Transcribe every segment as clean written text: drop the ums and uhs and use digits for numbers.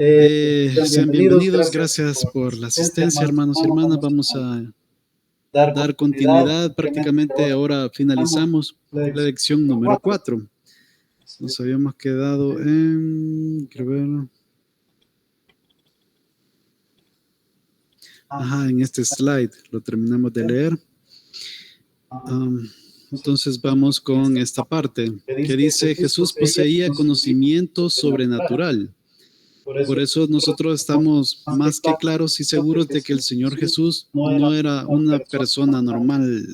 Sean bienvenidos, gracias por la asistencia, hermanos y hermanas. Vamos a dar continuidad. Prácticamente ahora finalizamos la lección número 4. Nos habíamos quedado en, quiero ver, en este slide, lo terminamos de leer. Entonces vamos con esta parte que dice: Jesús poseía conocimiento sobrenatural. Por eso nosotros estamos más que claros y seguros de que el Señor Jesús no era una persona normal,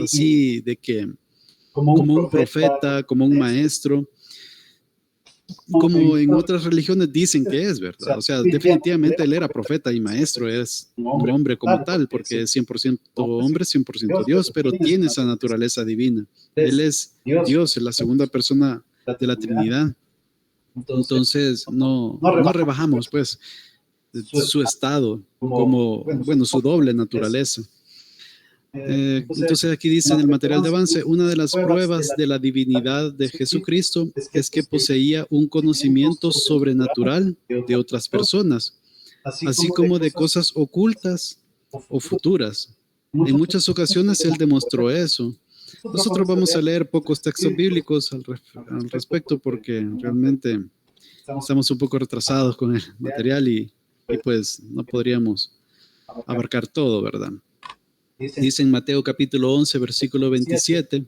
así de que como un profeta, como un maestro, como en otras religiones dicen que es, ¿verdad? O sea, definitivamente él era profeta y maestro, es un hombre como tal, porque es 100% hombre, 100% Dios, pero tiene esa naturaleza divina. Él es Dios, es la segunda persona de la Trinidad. Entonces, no rebajamos, pues, su estado como, bueno, su doble naturaleza. Entonces aquí dice en el material de avance: una de las pruebas de la divinidad de Jesucristo es que poseía un conocimiento sobrenatural de otras personas, así como de cosas ocultas o futuras. En muchas ocasiones él demostró eso. Nosotros vamos a leer pocos textos bíblicos al respecto porque realmente estamos un poco retrasados con el material y pues no podríamos abarcar todo, ¿verdad? Dice en Mateo capítulo 11, versículo 27,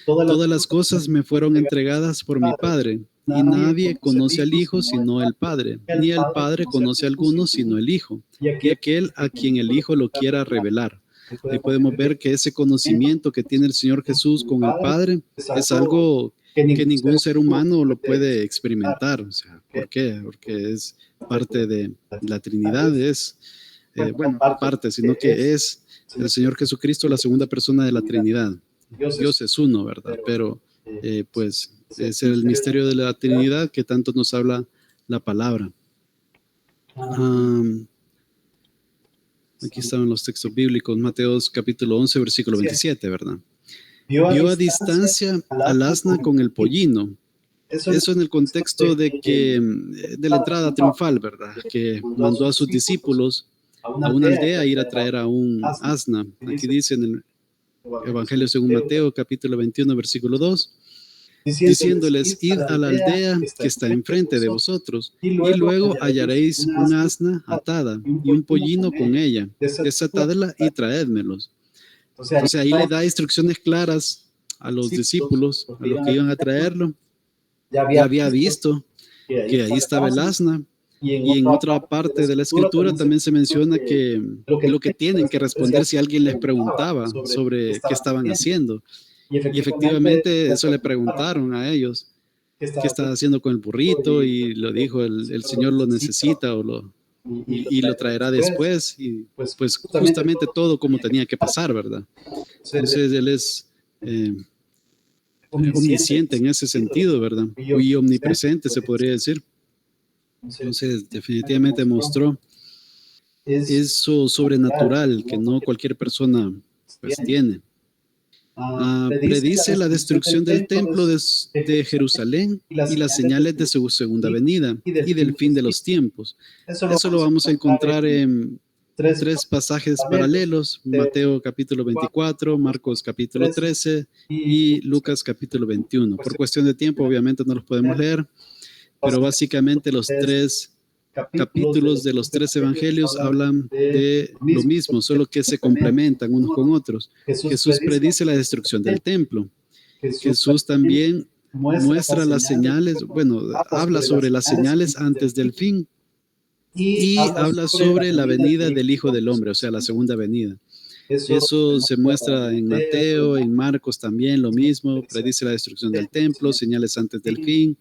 todas las cosas me fueron entregadas por mi Padre, y nadie conoce al Hijo sino el Padre, ni el Padre conoce a alguno sino el Hijo, y aquel a quien el Hijo lo quiera revelar. Ahí podemos ver que ese conocimiento que tiene el Señor Jesús con el Padre es algo que ningún ser humano lo puede experimentar. O sea, ¿por qué? Porque es parte de la Trinidad, bueno, parte, sino que es el Señor Jesucristo, la segunda persona de la Trinidad. Dios es uno, ¿verdad? Pero pues es el misterio de la Trinidad que tanto nos habla la palabra. Aquí estaban los textos bíblicos, Mateo capítulo 11, versículo 27, ¿verdad? Vio a distancia al asna con el pollino. Eso en el contexto de la entrada triunfal, ¿verdad? Que mandó a sus discípulos a una aldea a ir a traer a un asna. Aquí dice en el Evangelio según Mateo, capítulo 21, versículo 2, diciéndoles: id a la aldea que está enfrente de vosotros, y luego hallaréis un asna atada y un pollino con ella. Desatadla y traédmelos. Entonces ahí le da instrucciones claras a los discípulos, a los que iban a traerlo. Ya había visto que ahí estaba el asna. Y en otra parte de la escritura también se menciona que lo que tienen que responder si alguien les preguntaba sobre qué estaban haciendo. Y efectivamente eso le preguntaron a ellos: ¿qué estás haciendo con el burrito? Y lo dijo, el Señor lo necesita y lo traerá después. Y pues justamente todo como tenía que pasar, ¿verdad? Entonces Él es omnisciente en ese sentido, ¿verdad? Y omnipresente, se podría decir. Entonces, definitivamente mostró eso sobrenatural que no cualquier persona pues tiene. Predice la destrucción del templo de Jerusalén y las señales de su segunda venida y del fin de los tiempos. Eso lo vamos a encontrar en 3 pasajes paralelos: Mateo capítulo 24, Marcos capítulo 13 y Lucas capítulo 21. Por cuestión de tiempo, obviamente no los podemos leer, pero básicamente los 3 capítulos de los 3 evangelios hablan de lo mismo, solo que se complementan unos con otros. Jesús predice la destrucción del templo. Jesús también muestra las señales, bueno, habla sobre las señales antes del fin y habla sobre la venida del Hijo del Hombre, o sea, la segunda venida. Eso se muestra en Mateo, en Marcos también lo mismo: predice la destrucción del templo, señales antes del fin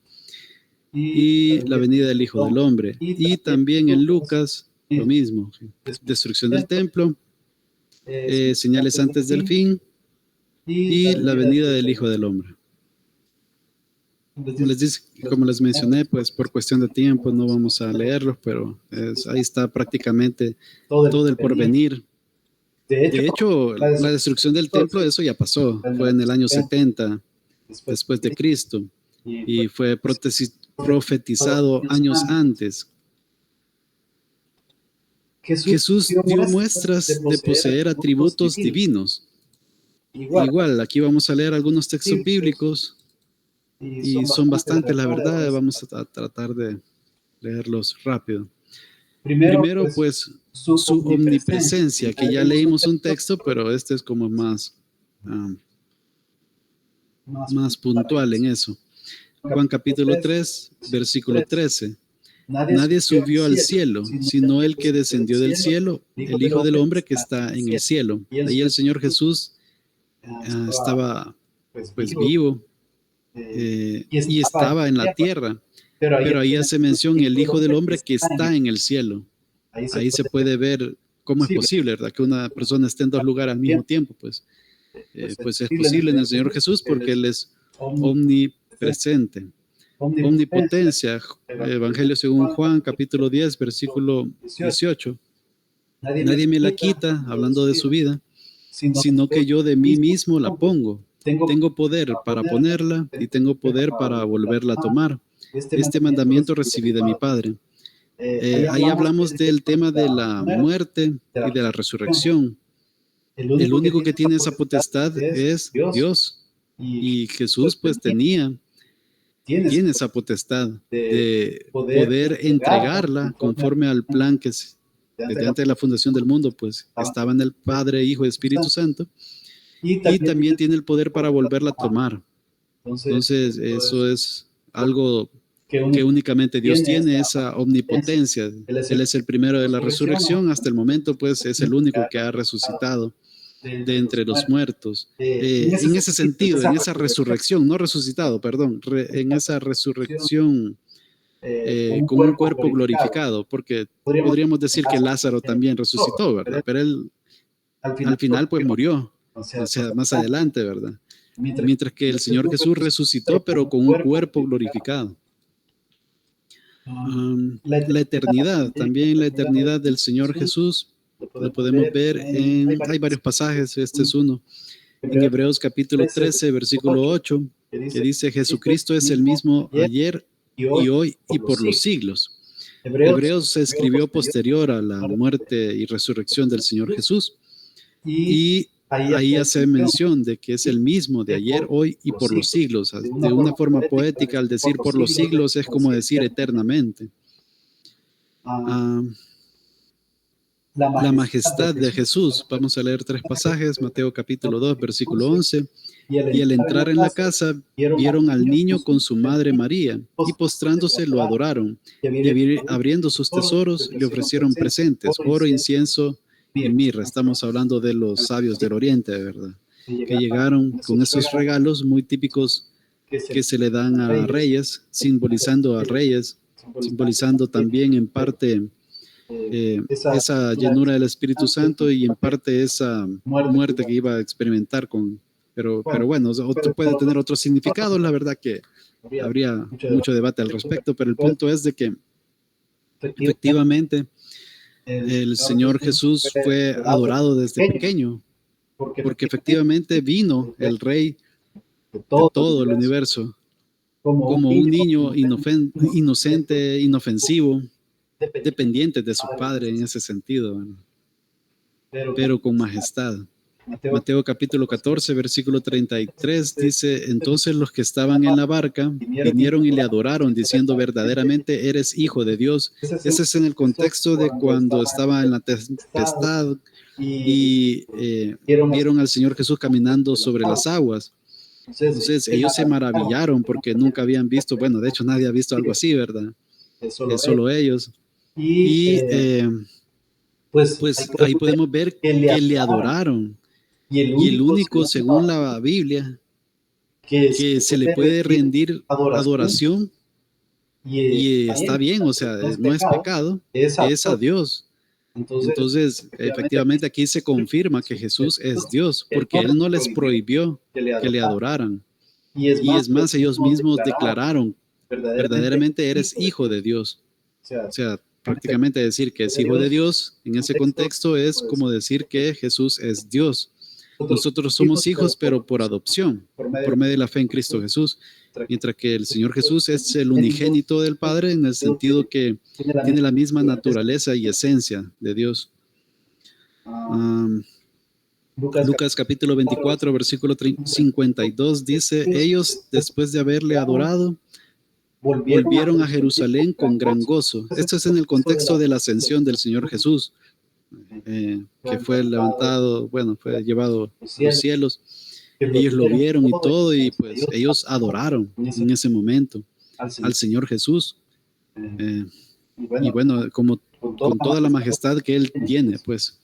y la venida del Hijo del Hombre. Y también en Lucas lo mismo: destrucción del templo, señales antes del fin y la venida del Hijo del Hombre. Como les mencioné, pues por cuestión de tiempo no vamos a leerlos, pero ahí está prácticamente todo el porvenir. De hecho, la destrucción del templo, eso ya pasó, fue en el año 70 después de Cristo, y fue profetizado años antes. Jesús dio muestras de poseer atributos divinos. Igual, aquí vamos a leer algunos textos bíblicos y son bastantes, la verdad. Vamos a tratar de leerlos rápido. Primero, pues, su omnipresencia, que ya leímos un texto, pero este es como más puntual en eso. Juan capítulo 3, versículo 13. Nadie subió al cielo, sino el que descendió del cielo, el Hijo del Hombre que está en el cielo. Ahí el Señor Jesús estaba pues vivo y estaba en la tierra, pero ahí hace mención el Hijo del Hombre que está en el cielo. Ahí se puede ver cómo es posible, ¿verdad? Que una persona esté en dos lugares al mismo tiempo, pues es posible en el Señor Jesús porque Él es omnipresente. Omnipotencia, Evangelio según Juan, capítulo 10, versículo 18. Nadie me la quita, hablando de su vida, sino que yo de mí mismo la pongo. Tengo poder para ponerla y tengo poder para volverla a tomar. Este mandamiento recibí de mi Padre. Ahí hablamos del tema de la muerte y de la resurrección. El único que tiene esa potestad es Dios. Y Jesús pues tiene esa potestad de poder entregarla conforme al plan que desde antes de la fundación del mundo pues estaba en el Padre, Hijo y Espíritu Santo, y también tiene el poder para volverla a tomar. Entonces eso es algo que únicamente Dios tiene, esa omnipotencia. Él es el primero de la resurrección, hasta el momento pues es el único que ha resucitado de entre los muertos. En ese sentido, en esa resurrección, no resucitado, perdón, en esa resurrección con un cuerpo glorificado, porque podríamos decir que Lázaro también resucitó, ¿verdad? Pero él al final pues murió, o sea, más adelante, ¿verdad? Mientras que el Señor Jesús resucitó, pero con un cuerpo glorificado. La eternidad, también la eternidad del Señor Jesús, lo podemos ver hay varios pasajes, este es uno, en Hebreos capítulo 13, versículo 8, que dice, Jesucristo es el mismo ayer y hoy y por los siglos. Hebreos se escribió posterior a la muerte y resurrección del Señor Jesús, y ahí hace mención de que es el mismo de ayer, hoy y por los siglos. De una forma poética, al decir por los siglos es como decir eternamente. La majestad de Jesús. Vamos a leer 3 pasajes, Mateo capítulo 2, versículo 11. Y al entrar en la casa, vieron al niño con su madre María, y postrándose lo adoraron. Y abriendo sus tesoros, le ofrecieron presentes, oro, incienso y mirra. Estamos hablando de los sabios del Oriente, ¿verdad? Que llegaron con esos regalos muy típicos que se le dan a reyes, simbolizando a reyes, simbolizando también en parte esa llenura del Espíritu Santo y en parte esa muerte que iba a experimentar pero bueno, puede tener otro significado. La verdad que habría mucho debate al respecto, pero el punto es de que efectivamente el Señor Jesús fue adorado desde pequeño, porque efectivamente vino el Rey de todo el universo como un niño inocente, inofensivo, dependiente de su padre en ese sentido, pero con majestad. Mateo capítulo 14, versículo 33 dice, entonces los que estaban en la barca vinieron y le adoraron, diciendo, verdaderamente eres hijo de Dios. Ese es en el contexto de cuando estaba en la tempestad y vieron al Señor Jesús caminando sobre las aguas. Entonces ellos se maravillaron porque nunca habían visto, bueno, de hecho nadie ha visto algo así, ¿verdad? Es solo ellos. Y pues ahí podemos ver que le adoraron. Y el único, según la Biblia, que se le puede rendir adoración, y está bien, o sea, no es pecado, es a Dios. Entonces, efectivamente, aquí se confirma que Jesús es Dios, porque Él no les prohibió que le adoraran. Y es más, ellos mismos declararon, verdaderamente eres hijo de Dios. O sea, prácticamente decir que es hijo de Dios, en ese contexto es como decir que Jesús es Dios. Nosotros somos hijos, pero por adopción, por medio de la fe en Cristo Jesús. mientras que el Señor Jesús es el unigénito del Padre en el sentido que tiene la misma naturaleza y esencia de Dios. Lucas capítulo 24, versículo 52 dice, ellos después de haberle adorado, volvieron a Jerusalén con gran gozo. Esto es en el contexto de la ascensión del Señor Jesús, que fue levantado, fue llevado a los cielos. Ellos lo vieron y todo, y pues ellos adoraron en ese momento al Señor Jesús. Y bueno, como con toda la majestad que Él tiene, pues.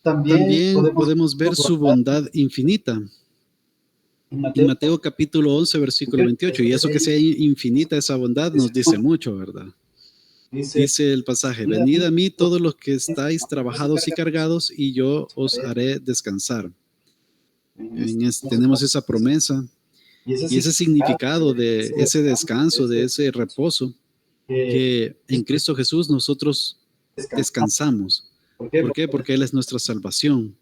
También podemos ver su bondad infinita. En Mateo capítulo 11, versículo 28, y eso que sea infinita esa bondad nos dice mucho, ¿verdad? Dice el pasaje, venid a mí todos los que estáis trabajados y cargados, y yo os haré descansar. Tenemos esa promesa y ese significado de ese descanso, de ese reposo, que en Cristo Jesús nosotros descansamos. ¿Por qué? Porque Él es nuestra salvación.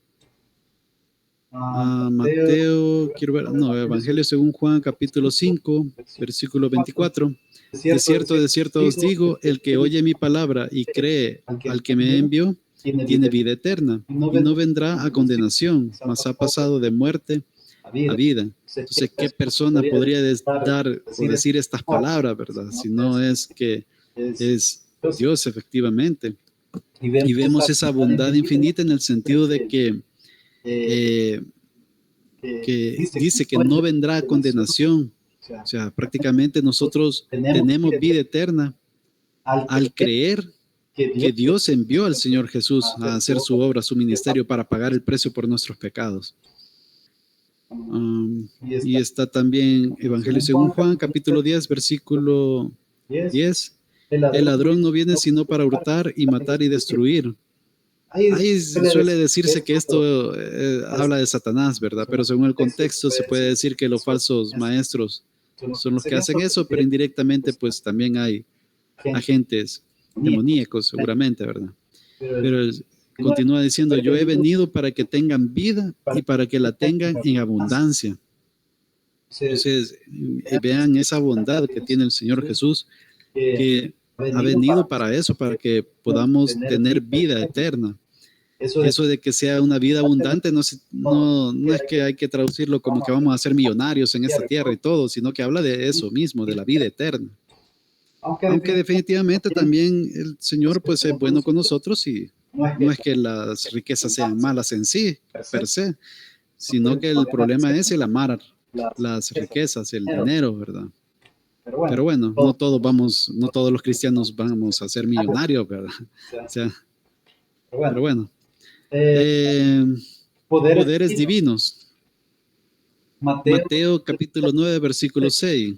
Mateo, Evangelio según Juan, capítulo 5, versículo 24. De cierto os digo, el que oye mi palabra y cree al que me envió, tiene vida eterna y no vendrá a condenación, mas ha pasado de muerte a vida. Entonces, ¿qué persona podría dar o decir estas palabras, verdad? Si no es que es Dios, efectivamente. Y vemos esa bondad infinita en el sentido de que dice que no vendrá a condenación. O sea, prácticamente nosotros tenemos vida eterna al creer que Dios envió al Señor Jesús a hacer su obra, su ministerio, para pagar el precio por nuestros pecados. Y está también Evangelio según Juan, capítulo 10, versículo 10. El ladrón no viene sino para hurtar y matar y destruir. Ahí suele decirse que esto habla de Satanás, ¿verdad? Pero según el contexto se puede decir que los falsos maestros son los que hacen eso, pero indirectamente pues también hay agentes demoníacos seguramente, ¿verdad? Pero continúa diciendo, yo he venido para que tengan vida y para que la tengan en abundancia. Entonces, vean esa bondad que tiene el Señor Jesús, que ha venido para eso, para que podamos tener vida eterna. Eso de que sea una vida abundante no es que hay que traducirlo como que vamos a ser millonarios en esta tierra y todo, sino que habla de eso mismo, de la vida eterna. Aunque definitivamente también el Señor pues es bueno con nosotros y no es que las riquezas sean malas en sí, per se, sino que el problema es el amar las riquezas, el dinero, ¿verdad? Pero bueno, no todos los cristianos vamos a ser millonarios, ¿verdad? O sea, pero bueno. Poderes divinos. Mateo capítulo 9, versículo 6.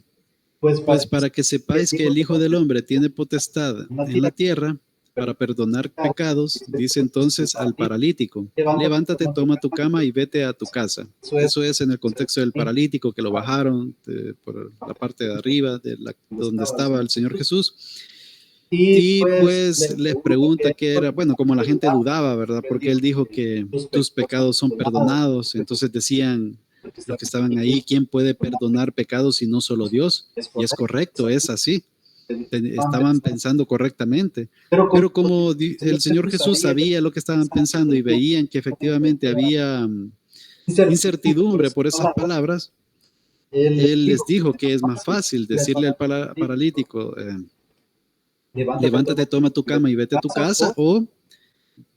Pues para que sepáis que el Hijo del Hombre tiene potestad en la tierra para perdonar pecados, dice entonces al paralítico, levántate, toma tu cama y vete a tu casa. Eso es en el contexto del paralítico que lo bajaron por la parte de arriba donde estaba el Señor Jesús. Y pues les pregunta qué era, como la gente dudaba, ¿verdad? Porque Él dijo que tus pecados son perdonados. Entonces decían los que estaban ahí, ¿quién puede perdonar pecados si no solo Dios? Y es correcto, es así. Estaban pensando correctamente. Pero como el Señor Jesús sabía lo que estaban pensando y veían que efectivamente había incertidumbre por esas palabras, Él les dijo que es más fácil decirle al paralítico, levántate, toma tu cama y vete a tu casa, o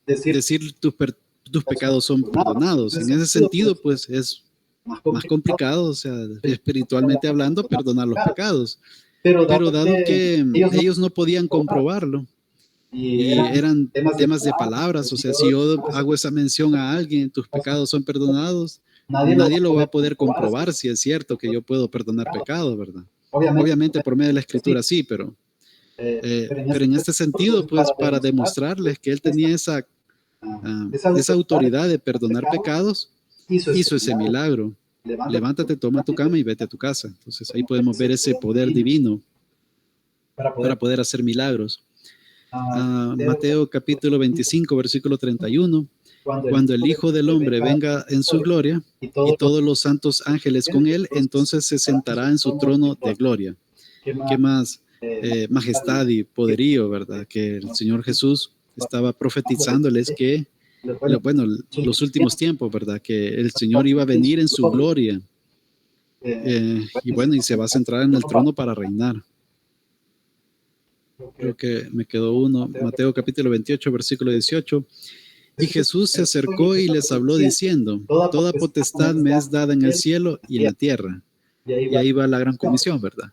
decir tus pecados son perdonados. En ese sentido, pues es más complicado, o sea, espiritualmente hablando, perdonar los pecados. Pero dado que ellos no podían comprobarlo y eran temas de palabras, o sea, si yo hago esa mención a alguien, tus pecados son perdonados, nadie lo va a poder comprobar si es cierto que yo puedo perdonar pecados, ¿verdad? Obviamente por medio de la escritura sí, pero en este sentido, pues para demostrarles que Él tenía esa autoridad de perdonar pecados, hizo ese milagro. Levántate, toma tu cama y vete a tu casa. Entonces ahí podemos ver ese poder divino para poder hacer milagros. Mateo capítulo 25, versículo 31. cuando el Hijo del Hombre venga en su gloria y todos los santos ángeles con él, entonces se sentará en su trono de gloria. ¿Qué más majestad y poderío, verdad? Que el Señor Jesús estaba profetizándoles que, bueno, los últimos tiempos, ¿verdad? Que el Señor iba a venir en su gloria. Y bueno, y se va a centrar en el trono para reinar. Creo que me quedó uno. Mateo capítulo 28, versículo 18. Y Jesús se acercó y les habló diciendo, toda potestad me es dada en el cielo y en la tierra. Y ahí va la gran comisión, ¿verdad?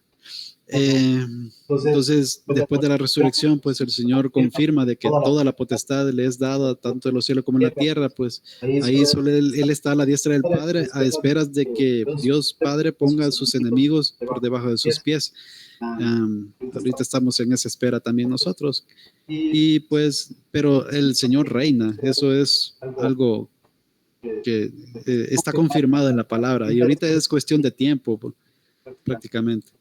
Entonces, después de la resurrección, pues el Señor confirma de que toda la potestad le es dada tanto en los cielos como en la tierra, pues ahí solo él está a la diestra del Padre a esperas de que Dios Padre ponga a sus enemigos por debajo de sus pies. Ahorita estamos en esa espera también nosotros. Y pues, pero el Señor reina, eso es algo que está confirmado en la palabra y ahorita es cuestión de tiempo prácticamente.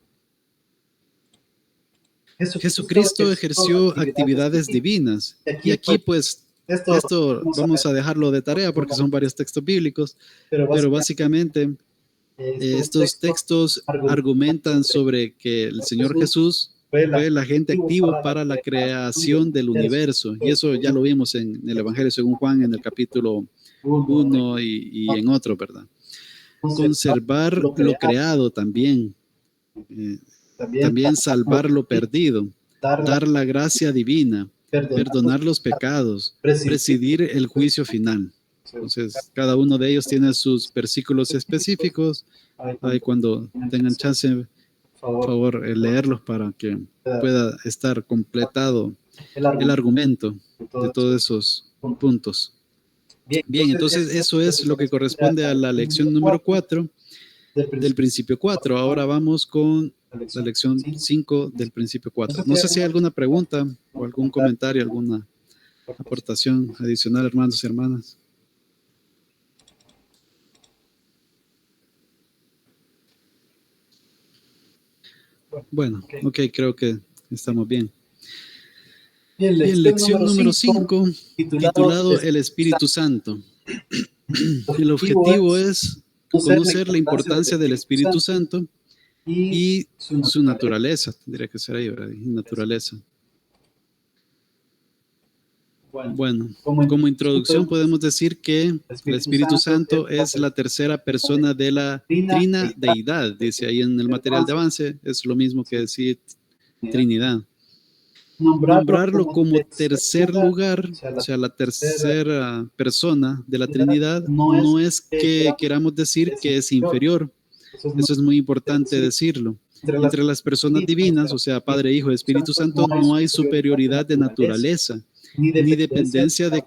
Jesucristo ejerció actividades divinas y aquí pues esto vamos a dejarlo de tarea porque son varios textos bíblicos, pero básicamente estos textos argumentan sobre que el Señor Jesús fue el agente activo para la creación del universo y eso ya lo vimos en el Evangelio según Juan en el capítulo 1 y en otro, ¿verdad? Conservar lo creado también. También salvar lo perdido, dar la gracia divina, perdonar los pecados, presidir el juicio final. Entonces, cada uno de ellos tiene sus versículos específicos. Ahí cuando tengan chance, por favor, leerlos para que pueda estar completado el argumento de todos esos puntos. Bien, entonces eso es lo que corresponde a la lección número 4 del principio 4. Ahora vamos con la lección 5 del principio 4. No sé si hay alguna pregunta o algún comentario, alguna aportación adicional, hermanos y hermanas. Bueno, ok, creo que estamos bien. Bien, lección número 5, titulado El Espíritu Santo. El objetivo es conocer la importancia del Espíritu Santo y su naturaleza, tendría que ser ahí, ¿verdad? Naturaleza. Bueno, como introducción podemos decir que el Espíritu Santo es la tercera persona de la trina deidad, dice ahí en el material de avance, es lo mismo que decir Trinidad. Nombrarlo como tercer lugar, o sea, la tercera persona de la Trinidad, no es que queramos decir que es inferior. Eso es muy importante decirlo. Entre las personas divinas, o sea, Padre, Hijo y Espíritu Santo, no hay superioridad de naturaleza, ni dependencia de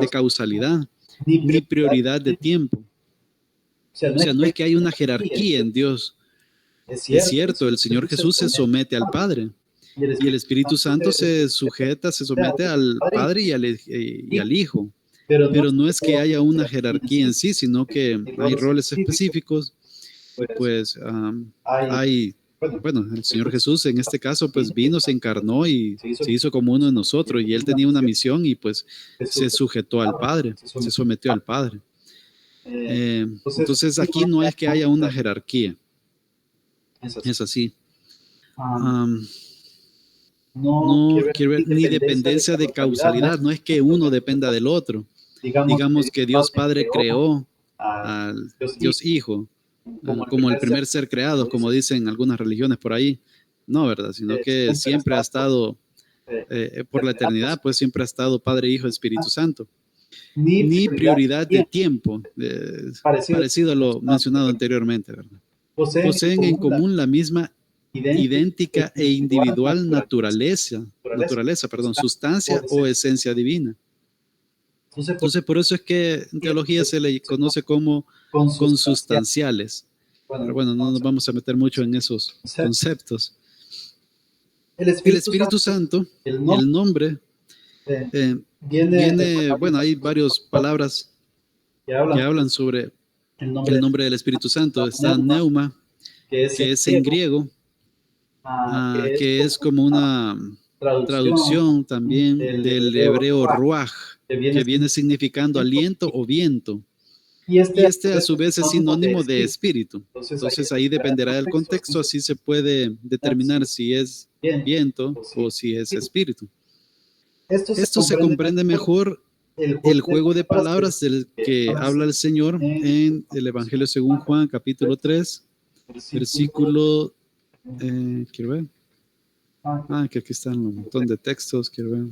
causalidad, ni prioridad de tiempo. O sea, no es que hay una jerarquía en Dios. Es cierto, el Señor Jesús se somete al Padre. Y el Espíritu Santo se somete al Padre y al Hijo. Pero no es que haya una jerarquía en sí, sino que hay roles específicos. Pues bueno, el Señor Jesús en este caso pues vino, se encarnó y se hizo como uno de nosotros y él tenía una misión y pues se sujetó al Padre, se sometió al Padre. Entonces aquí no es que haya una jerarquía, es así. No quiero ver ni dependencia de causalidad, no es que uno dependa del otro. Digamos que Dios Padre creó al Dios Hijo como el primer ser creado, como dicen algunas religiones por ahí. No, ¿verdad? Sino que siempre ha estado, por la eternidad, pues siempre ha estado Padre, Hijo, Espíritu Santo. Ni prioridad de tiempo, parecido a lo mencionado anteriormente, ¿verdad? Poseen en común la misma idéntica e individual sustancia o esencia divina. Entonces, por eso es que en teología se le conoce como consustanciales. Pero bueno, no nos vamos a meter mucho en esos conceptos. El Espíritu Santo, el nombre, viene, bueno, hay varias palabras que hablan sobre el nombre del Espíritu Santo. Está neuma, que es en griego, que es como una traducción también del hebreo ruach, que viene significando aliento o viento. Y este a su vez es sinónimo de espíritu. Entonces ahí dependerá del contexto, así se puede determinar si es viento o si es espíritu. Esto se comprende mejor el juego de palabras del que habla el Señor en el Evangelio según Juan, capítulo 3, versículo, quiero ver. Que aquí están un montón de textos, quiero ver.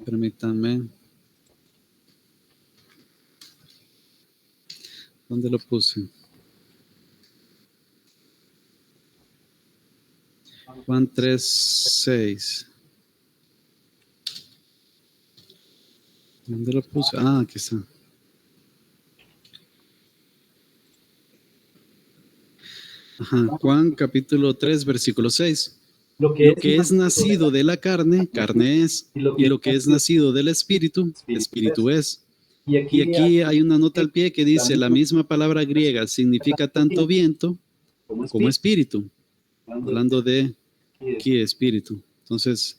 Permítanme. ¿Dónde lo puse? Juan 3:6. ¿Dónde lo puse? Aquí está. Juan capítulo 3, versículo 6. Lo que es nacido de la carne, carne es, y lo que es nacido del espíritu, espíritu es. Y aquí hay una nota al pie que dice, la misma palabra griega significa tanto viento como espíritu, hablando de aquí espíritu. Entonces,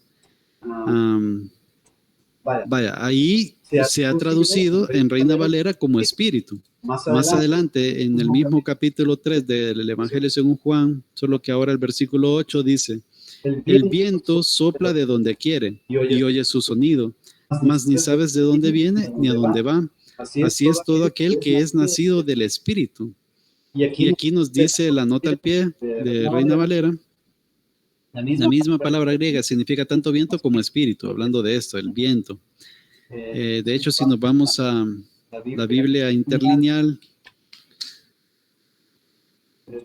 ahí se ha traducido en Reina Valera como espíritu. Más adelante, en el mismo capítulo 3 del Evangelio según Juan, solo que ahora el versículo 8 dice, el viento sopla de donde quiere y oye su sonido, mas ni sabes de dónde viene ni a dónde va. Así es todo aquel que es nacido del Espíritu. Y aquí nos dice la nota al pie de Reina Valera, la misma palabra griega significa tanto viento como espíritu, hablando de esto, el viento. De hecho, si nos vamos a la Biblia interlineal,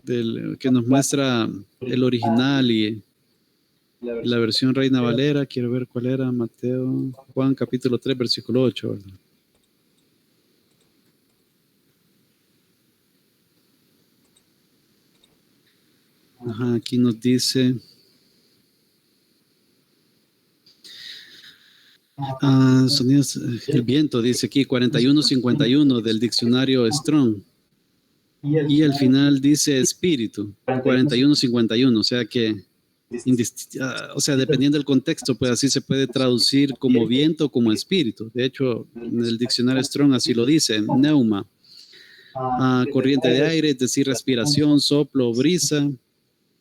que nos muestra el original y la versión Reina Valera, quiero ver cuál era, Mateo, Juan capítulo 3, versículo 8, ¿verdad? Aquí nos dice, sonidos, el viento, dice aquí 41:51 del diccionario Strong. Y al final dice espíritu, 41:51, o sea que, dependiendo del contexto, pues así se puede traducir como viento, como espíritu. De hecho, en el diccionario Strong así lo dice, neuma, corriente de aire, es decir, respiración, soplo, brisa,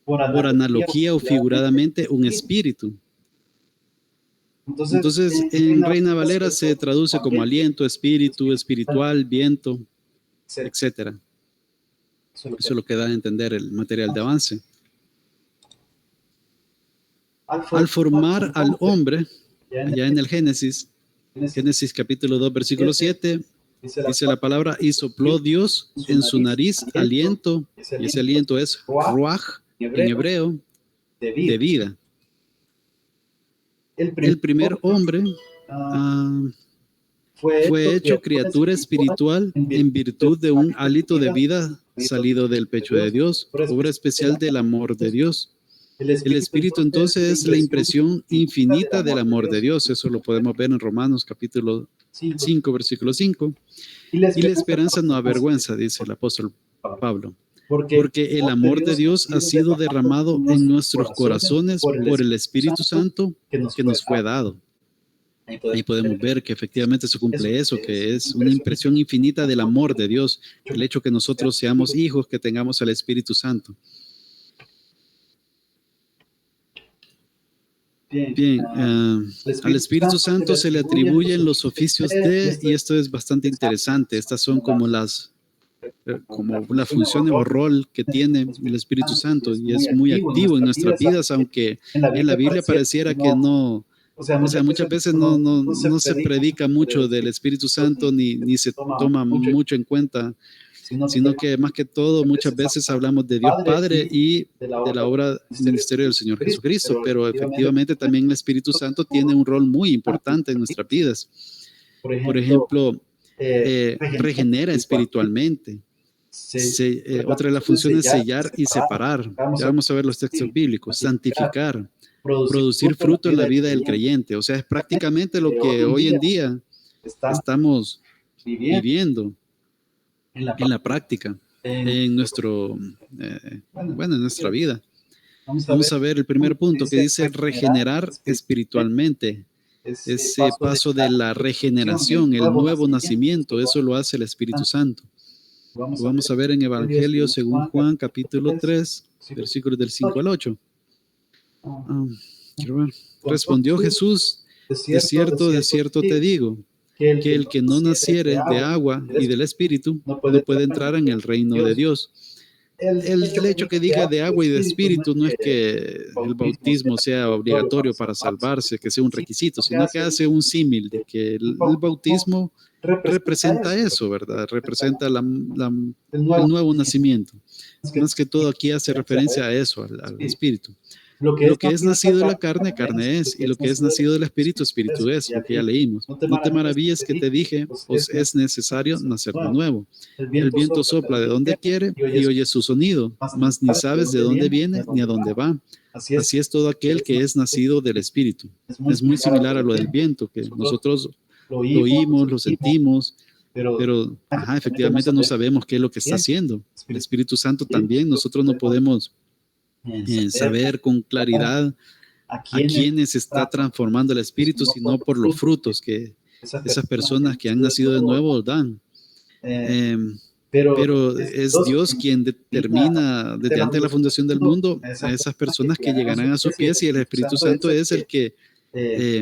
por analogía o figuradamente, un espíritu. Entonces, en Reina Valera se traduce como aliento, espíritu, espiritual, viento, etc. Eso es lo que da a entender el material de avance. Al formar al hombre, allá en el Génesis capítulo 2, versículo 7, dice la palabra, y sopló Dios en su nariz aliento, y ese aliento es ruaj en hebreo, de vida. El primer hombre fue hecho criatura espiritual en virtud de un hálito de vida salido del pecho de Dios, obra especial del amor de Dios. El Espíritu entonces es la impresión infinita del amor de Dios. Eso lo podemos ver en Romanos capítulo 5, versículo 5. Y la esperanza no avergüenza, dice el apóstol Pablo, porque el amor de Dios ha sido derramado en nuestros corazones por el Espíritu Santo que nos fue dado. Ahí podemos ver que efectivamente se cumple eso, que es una impresión infinita del amor de Dios, el hecho que nosotros seamos hijos, que tengamos al Espíritu Santo. Bien, al Espíritu Santo se le atribuyen los oficios de, y esto es bastante interesante, estas son como las funciones o rol que tiene el Espíritu Santo y es muy activo en nuestras vidas, aunque en la Biblia pareciera que no, muchas veces no se predica mucho del Espíritu Santo ni se toma mucho en cuenta, sino que más que todo muchas veces hablamos de Dios Padre y de la obra del ministerio del Señor Jesucristo, pero efectivamente también el Espíritu Santo tiene un rol muy importante en nuestras vidas. Por ejemplo, regenera espiritualmente. Otra de las funciones es sellar y separar. Ya vamos a ver los textos bíblicos. Santificar, producir fruto en la vida del creyente. O sea, es prácticamente lo que hoy en día estamos viviendo en la práctica, en en nuestra vida. Vamos a ver el primer punto que dice regenerar espiritualmente. ese paso de la regeneración, el nuevo nacimiento, eso lo hace el Espíritu Santo. Lo vamos a ver en Evangelio según Juan, capítulo 3, versículos del 5 al 8. Quiero ver. Respondió Jesús, de cierto te digo, que el que no naciere de agua y del Espíritu no puede entrar en el reino de Dios. El hecho que diga de agua y de espíritu no es que el bautismo sea obligatorio para salvarse, que sea un requisito, sino que hace un símil de que el bautismo representa eso, ¿verdad? Representa el nuevo nacimiento. Más que todo aquí hace referencia a eso, al espíritu. Lo que es nacido de la carne, carne es, y lo que es nacido del espíritu, espíritu es, lo que ya leímos. No te maravilles que te dije, os es necesario nacer de nuevo. El viento sopla de donde quiere y oye su sonido, mas ni sabes de dónde viene ni a dónde va. Así es todo aquel que es nacido del espíritu. Es muy similar a lo del viento, que nosotros lo oímos, lo sentimos, pero efectivamente no sabemos qué es lo que está haciendo. El Espíritu Santo también, nosotros no podemos saber con claridad a quiénes está transformando el Espíritu, sino por los frutos que esas personas que han nacido de nuevo dan. Pero es Dios quien determina desde antes de la fundación del mundo a esas personas que llegarán a sus pies, y el Espíritu Santo es el que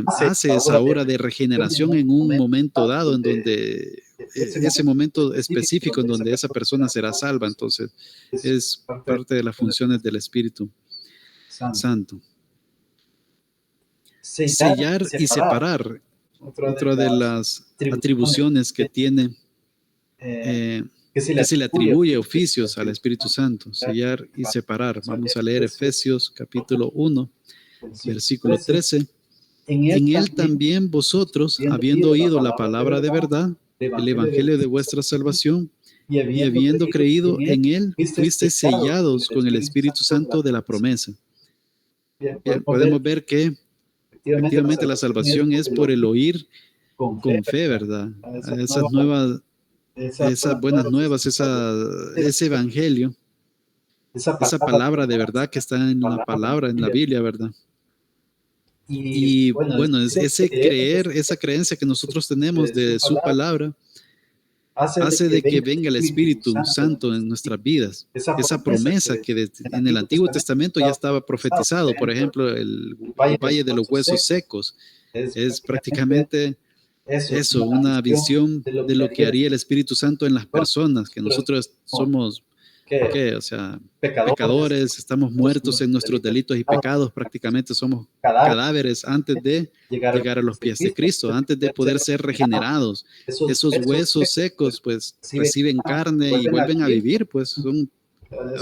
hace esa obra de regeneración en un momento dado, en donde ese momento específico en donde esa persona será salva. Entonces es parte de las funciones del Espíritu Santo. Sellar y separar, otra de las atribuciones que tiene, que se le atribuye oficios al Espíritu Santo, sellar y separar. Vamos a leer Efesios capítulo 1, versículo 13. En él también vosotros, habiendo oído la palabra de verdad, el evangelio de vuestra salvación, y habiendo creído en él, fuisteis sellados con el Espíritu Santo de la promesa. Bien, podemos ver que efectivamente la salvación es por el oír con fe, ¿verdad? Esas buenas nuevas, ese evangelio, esa palabra de verdad que está en la palabra, en la Biblia, ¿verdad? Y bueno, ese creer, esa creencia que nosotros tenemos de su palabra, hace de que venga el Espíritu Santo en nuestras vidas. Esa promesa que en el Antiguo Testamento ya estaba profetizado. Por ejemplo, el Valle de los Huesos Secos es prácticamente eso, una visión de lo que haría el Espíritu Santo en las personas, que nosotros somos, ¿qué? O sea, pecadores, estamos muertos en nuestros delitos y pecados, prácticamente somos cadáveres antes de llegar a los pies de Cristo, antes de poder ser regenerados. Esos huesos secos pues reciben carne y vuelven a vivir, pues eso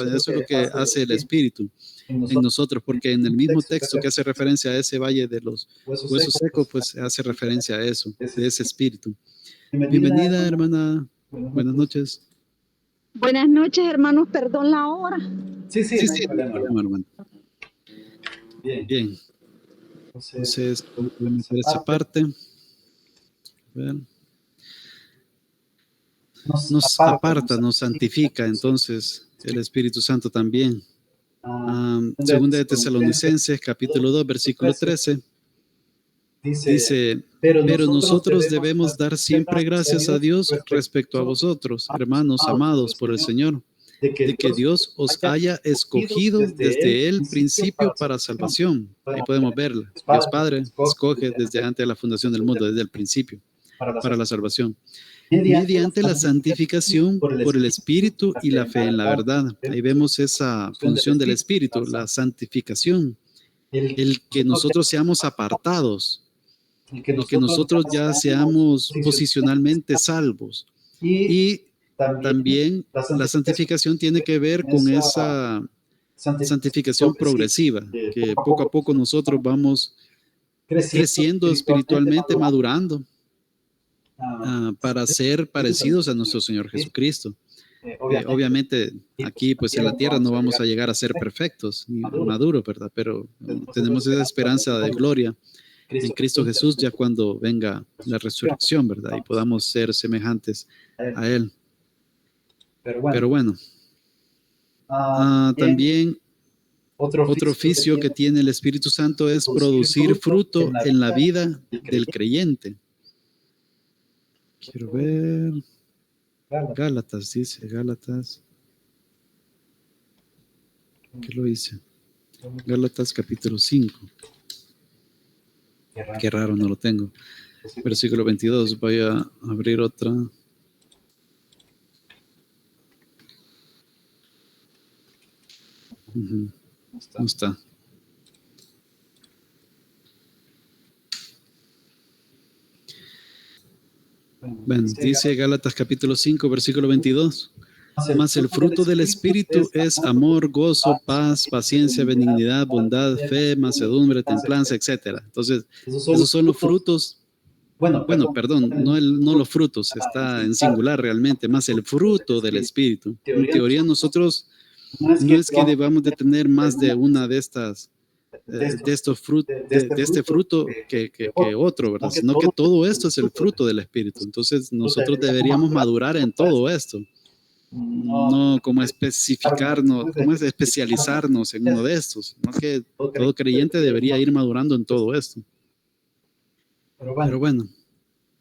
es lo que hace el Espíritu en nosotros, porque en el mismo texto que hace referencia a ese valle de los huesos secos, pues hace referencia a eso, de ese Espíritu. Bienvenida, hermana. Buenas noches. Buenas noches, hermanos. Perdón la hora. Sí, no hay problema, hermano. Bien. Entonces, vamos a meter esa parte. Nos aparta, nos santifica, entonces, el Espíritu Santo también. Segunda de Tesalonicenses, capítulo 2, versículo 13. Dice, pero nosotros debemos dar siempre gracias a Dios respecto a vosotros, hermanos amados por el Señor, de que Dios os haya escogido desde el principio para salvación. Ahí podemos verlo. Dios Padre escoge desde antes de la fundación del mundo, desde el principio, para la salvación. Mediante la santificación por el Espíritu y la fe en la verdad. Ahí vemos esa función del Espíritu, la santificación. El que nosotros seamos apartados, el que nosotros ya seamos posicionalmente salvos. Y también la santificación tiene que ver con esa santificación progresiva, que poco a poco nosotros vamos creciendo espiritualmente, madurando para ser parecidos a nuestro Señor Jesucristo. Obviamente aquí pues en la tierra no vamos a llegar a ser perfectos ni maduros, ¿verdad? Pero tenemos esa esperanza de gloria en Cristo Jesús ya cuando venga la resurrección, ¿verdad? Y podamos ser semejantes a Él. Pero bueno, también Otro oficio que tiene el Espíritu Santo es producir fruto en la vida del creyente. Quiero ver. Gálatas, dice Gálatas. ¿Qué lo dice? Gálatas capítulo 5. Qué raro, no lo tengo. Versículo 22. Voy a abrir otra. No está. Bueno, dice Gálatas capítulo 5, versículo 22. Mas el fruto del Espíritu es amor, gozo, paz, paciencia, benignidad, bondad, fe, mansedumbre, templanza, etc. Entonces, esos son los frutos. Bueno, perdón, no los frutos, está en singular realmente, más el fruto del Espíritu. En teoría, nosotros no es que debamos de tener más de una de estas, de este fruto que otro, ¿verdad? Sino que todo esto es el fruto del Espíritu. Entonces, nosotros deberíamos madurar en todo esto. No como especificarnos, como es especializarnos en uno de estos, no que todo creyente debería ir madurando en todo esto. Pero bueno,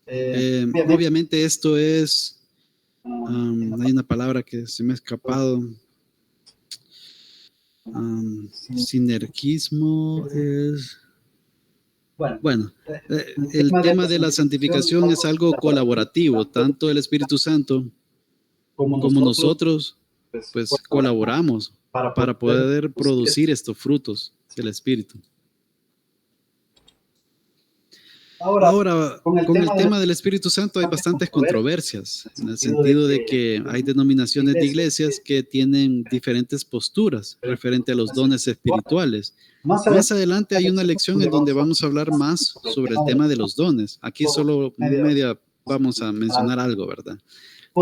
obviamente esto es, hay una palabra que se me ha escapado, sinergismo es, bueno, el tema de la santificación es algo colaborativo, tanto el Espíritu Santo como nosotros, pues colaboramos para poder producir estos frutos del Espíritu. Ahora, con el tema del Espíritu Santo hay bastantes controversias, en el sentido de que hay denominaciones de iglesias que tienen diferentes posturas referente a los dones espirituales. Más adelante hay una lección en donde vamos a hablar más sobre el tema de los dones. Aquí solo media vamos a mencionar algo, ¿verdad?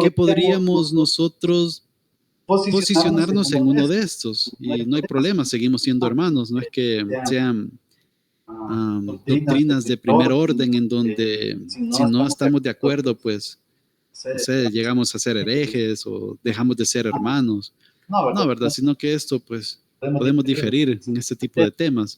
¿Qué podríamos nosotros posicionarnos en uno de estos? Y no hay problema, seguimos siendo hermanos, no es que sean doctrinas de primer orden en donde si no estamos de acuerdo, pues no sé, llegamos a ser herejes o dejamos de ser hermanos. No, ¿verdad? Sino que esto, pues, podemos diferir en este tipo de temas.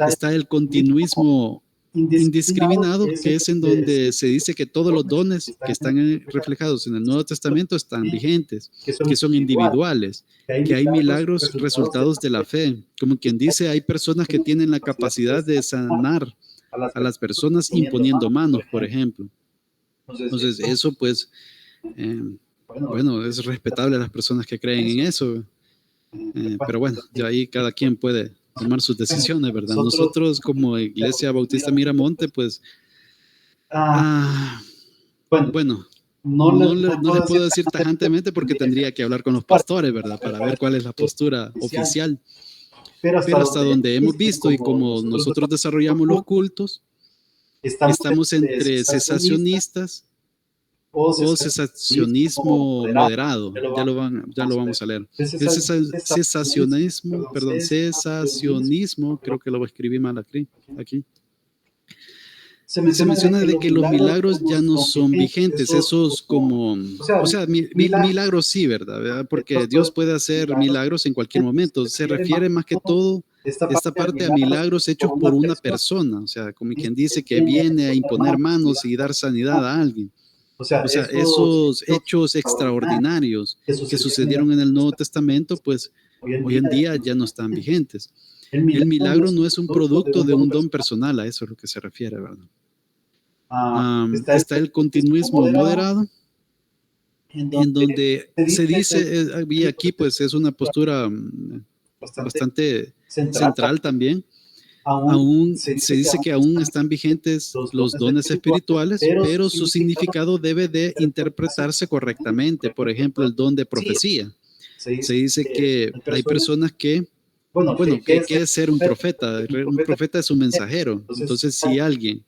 Está el continuismo indiscriminado, que es en donde se dice que todos los dones que están reflejados en el Nuevo Testamento están vigentes, que son individuales, que hay milagros resultados de la fe. Como quien dice, hay personas que tienen la capacidad de sanar a las personas imponiendo manos, por ejemplo. Entonces, eso pues, bueno, es respetable a las personas que creen en eso. Pero bueno, ya ahí cada quien puede tomar sus decisiones, ¿verdad? Nosotros como Iglesia Bautista Miramonte, pues, bueno, no le puedo decir tajantemente porque tendría que hablar con los pastores, ¿verdad? Para ver cuál es la postura oficial. Pero hasta donde hemos visto y como nosotros desarrollamos los cultos, estamos entre cesacionistas o cesacionismo moderado. Ya lo vamos a leer. El cesacionismo, creo que lo escribí mal aquí. Se menciona de que los milagros ya no son vigentes, esos como, o sea, milagros sí, ¿verdad? Porque Dios puede hacer milagros en cualquier momento. Se refiere más que todo esta parte a milagros hechos por una persona, o sea, como quien dice que viene a imponer manos y dar sanidad a alguien. O sea, esos hechos extraordinarios que sucedieron en el Nuevo Testamento, pues hoy en día ya no están vigentes. El milagro no es un producto de un don personal, a eso es lo que se refiere, ¿verdad? Está el continuismo moderado, en donde se dice, y aquí pues es una postura bastante central también. Aún se dice que aún están vigentes los dones espirituales, pero su significado debe de interpretarse correctamente. Por ejemplo, el don de profecía. Se dice que hay personas que, bueno, ¿qué es ser un profeta? Un profeta es un mensajero. Entonces, si alguien,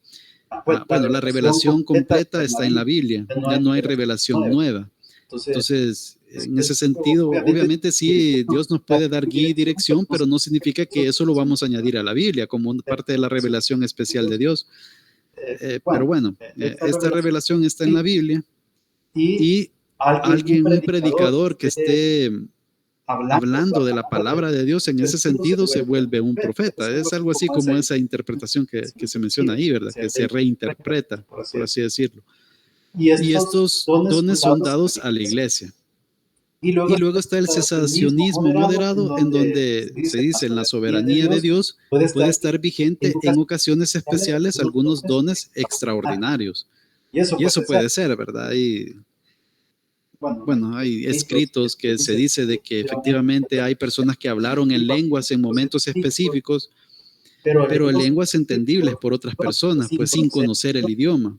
bueno, la revelación completa está en la Biblia, ya no hay revelación nueva. Entonces, en ese sentido, obviamente sí, Dios nos puede dar guía y dirección, pero no significa que eso lo vamos a añadir a la Biblia como parte de la revelación especial de Dios. Pero bueno, esta revelación está en la Biblia y alguien, un predicador que esté hablando de la palabra de Dios, en ese sentido se vuelve un profeta. Es algo así como esa interpretación que se menciona ahí, ¿verdad? Que se reinterpreta, por así decirlo. Y estos dones son dados a la iglesia. Y luego está el cesacionismo moderado, en donde se dice en la soberanía de Dios puede estar vigente en ocasiones especiales algunos dones extraordinarios. Y eso puede ser, ¿verdad? Bueno, hay escritos que se dice de que efectivamente hay personas que hablaron en lenguas en momentos específicos, pero en lenguas entendibles por otras personas, pues sin conocer el idioma.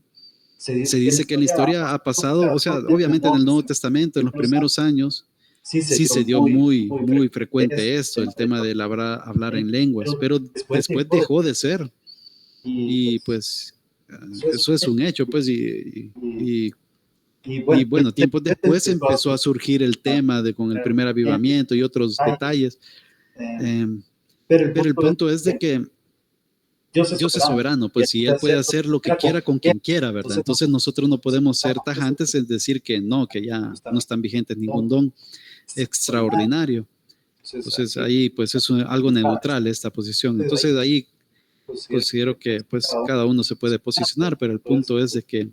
Se dice que en la historia ha pasado, o sea, obviamente en el Nuevo Testamento, en los primeros años, sí se dio muy, muy frecuente esto, el tema del hablar en lenguas, pero después dejó de ser. Y pues eso es un hecho, pues, y bueno, tiempos después empezó a surgir el tema con el primer avivamiento y otros detalles. Pero el punto es de que Dios es soberano, pues si Él puede hacer lo que quiera con quien quiera, ¿verdad? Entonces nosotros no podemos ser tajantes en decir que no, que ya no están vigentes ningún don extraordinario. Entonces ahí pues es algo neutral esta posición. Entonces ahí considero que pues cada uno se puede posicionar, pero el punto es de que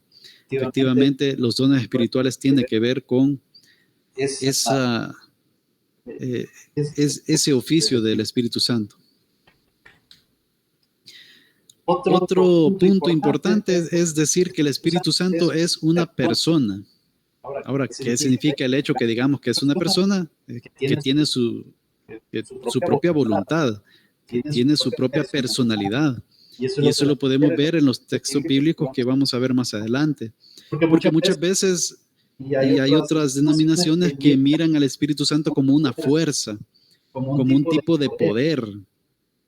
efectivamente los dones espirituales tienen que ver con ese oficio del Espíritu Santo. Otro punto importante es decir que el Espíritu Santo es una persona. Ahora, ¿qué significa el hecho que digamos que es una persona que tiene su propia voluntad, que tiene su propia personalidad? Y eso lo podemos ver en los textos bíblicos que vamos a ver más adelante. Porque muchas veces, y hay otras denominaciones que miran al Espíritu Santo como una fuerza, como un tipo de poder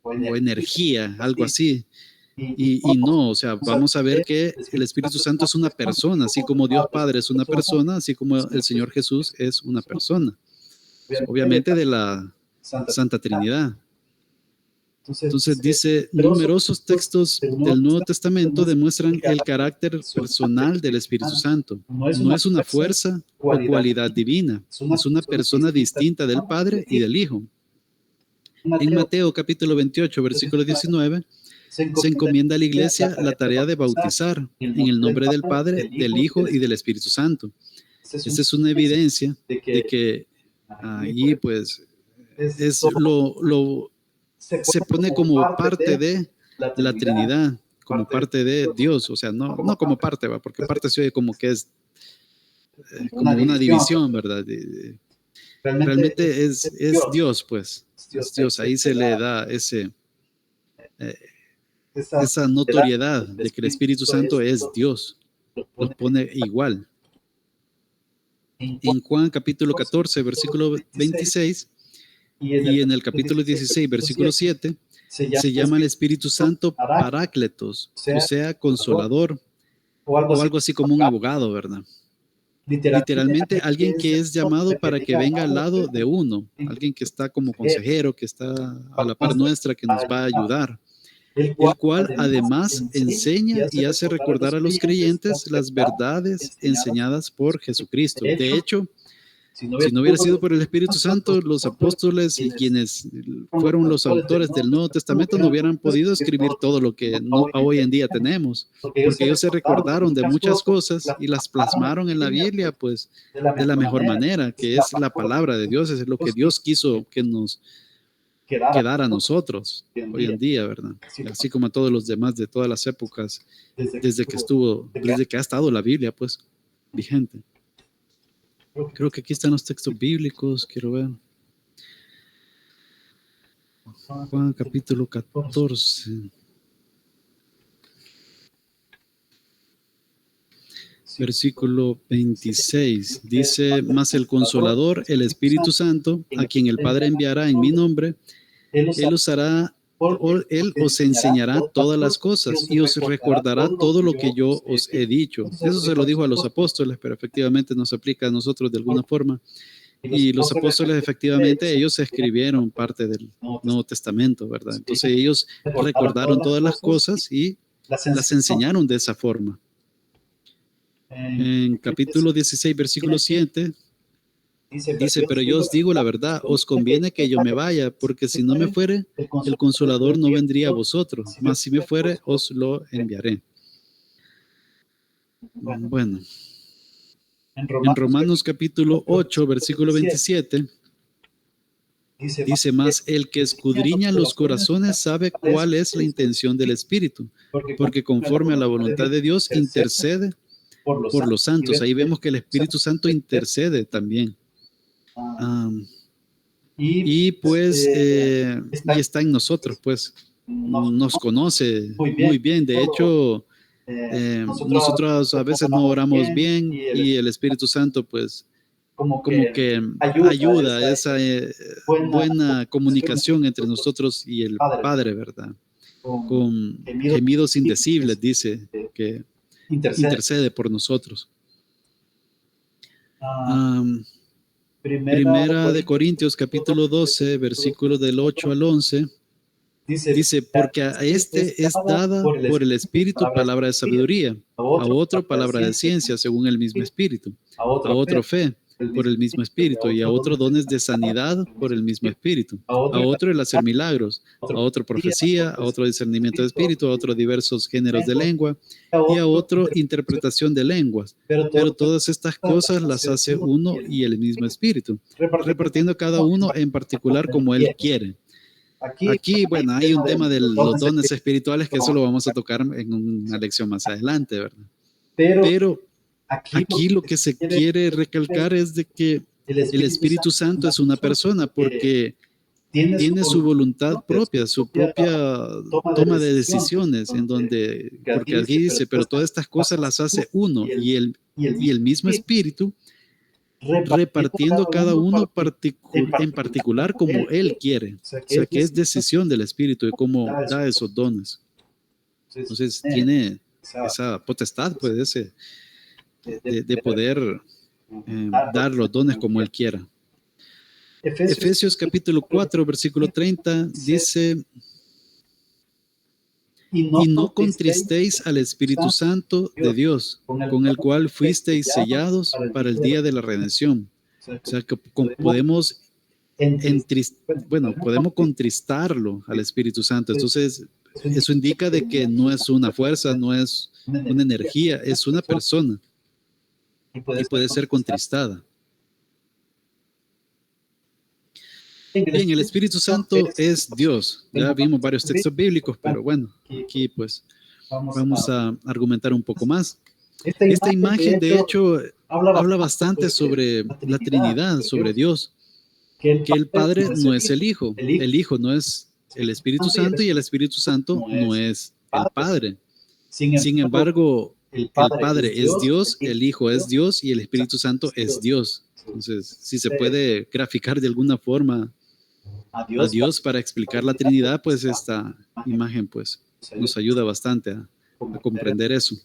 o energía, algo así. Y no, o sea, vamos a ver que el Espíritu Santo es una persona, así como Dios Padre es una persona, así como el Señor Jesús es una persona, obviamente de la Santa Trinidad. Entonces dice, numerosos textos del Nuevo Testamento demuestran el carácter personal del Espíritu Santo. No es una fuerza o cualidad divina, es una persona distinta del Padre y del Hijo. En Mateo capítulo 28, versículo 19, se encomienda a la iglesia la tarea de bautizar en el nombre del Padre, del Hijo y del Espíritu Santo. Esta es una evidencia de que ahí pues se pone como parte de la Trinidad, como parte de Dios, o sea, no como parte, ¿va? Porque parte se oye como que es como una división, ¿verdad? Realmente es Dios, pues, es Dios, ahí se le da esa notoriedad de que el Espíritu Santo es Dios, los pone igual. En Juan capítulo 14, versículo 26, y en el capítulo 16, versículo 7, se llama el Espíritu Santo Parácletos, o sea, consolador, o algo así como un abogado, ¿verdad? Literalmente alguien que es llamado para que venga al lado de uno, alguien que está como consejero, que está a la par nuestra, que nos va a ayudar, el cual además enseña y hace recordar a los creyentes las verdades enseñadas por Jesucristo. De hecho, si no hubiera sido por el Espíritu Santo, los apóstoles y quienes fueron los autores del Nuevo Testamento no hubieran podido escribir todo lo que hoy en día tenemos, porque ellos se recordaron de muchas cosas y las plasmaron en la Biblia, pues, de la mejor manera, que es la palabra de Dios, es lo que Dios quiso que nos quedara a nosotros hoy en día, ¿verdad? Así como a todos los demás de todas las épocas, desde que ha estado la Biblia, pues, vigente. Creo que aquí están los textos bíblicos, quiero ver. Juan capítulo 14. Versículo 26. Dice, mas el Consolador, el Espíritu Santo, a quien el Padre enviará en mi nombre, Él os enseñará todas las cosas y os recordará todo lo que yo os he dicho. Eso se lo dijo a los apóstoles, pero efectivamente nos aplica a nosotros de alguna forma. Y los apóstoles, efectivamente, ellos escribieron parte del Nuevo Testamento, ¿verdad? Entonces ellos recordaron todas las cosas y las enseñaron de esa forma. En capítulo 16, versículo 7, Dice, pero yo os digo la verdad, os conviene que yo me vaya, porque si no me fuere, el Consolador no vendría a vosotros, mas si me fuere, os lo enviaré. Bueno, en Romanos capítulo 8, versículo 27, dice, más el que escudriña los corazones sabe cuál es la intención del Espíritu, porque conforme a la voluntad de Dios intercede por los santos. Ahí vemos que el Espíritu Santo intercede también. Y pues, y está en nosotros, pues, nos conoce muy bien. De hecho, nosotros a veces no oramos bien y el Espíritu Santo, pues, como que ayuda a esa buena comunicación entre nosotros y el Padre, ¿verdad? Con gemidos indecibles, dice, que intercede por nosotros. Primera de Corintios, capítulo 12, versículos del 8 al 11, dice, porque a este es dada por el Espíritu palabra de sabiduría, a otro palabra de ciencia, según el mismo Espíritu, a otro fe, por el mismo Espíritu, y a otro dones de sanidad por el mismo Espíritu, a otro el hacer milagros, a otro profecía, a otro discernimiento de espíritu, a otro diversos géneros de lengua, y a otro interpretación de lenguas. Pero todas estas cosas las hace uno y el mismo Espíritu, repartiendo cada uno en particular como Él quiere. Aquí, bueno, hay un tema de los dones espirituales que eso lo vamos a tocar en una lección más adelante, ¿verdad? Pero aquí lo que se quiere recalcar es de que el Espíritu Santo es una persona porque tiene su voluntad propia, su propia toma de decisiones, en donde, porque aquí dice, pero todas estas cosas las hace uno y el mismo Espíritu repartiendo cada uno en particular como Él quiere. O sea, que es decisión del Espíritu de cómo da esos dones. Entonces, tiene esa potestad, pues, de poder dar los dones como Él quiera. Efesios capítulo 4, versículo 30 dice, y no contristéis al Espíritu Santo de Dios, con el cual fuisteis sellados para el día de la redención. O sea, que podemos podemos contristarlo al Espíritu Santo. Entonces, eso indica de que no es una fuerza, no es una energía, es una persona y puede ser contristada. Bien, el Espíritu Santo es Dios. Ya vimos varios textos bíblicos, pero bueno, aquí pues vamos a argumentar un poco más. Esta imagen, de hecho, habla bastante sobre la Trinidad, sobre Dios, que el Padre no es el Hijo no es el Espíritu Santo y el Espíritu Santo no es el Padre. Sin embargo, el Padre es Dios, el Hijo es Dios y el Espíritu Santo es Dios. Entonces, si se puede graficar de alguna forma a Dios para explicar la Trinidad, pues esta imagen pues nos ayuda bastante a comprender eso.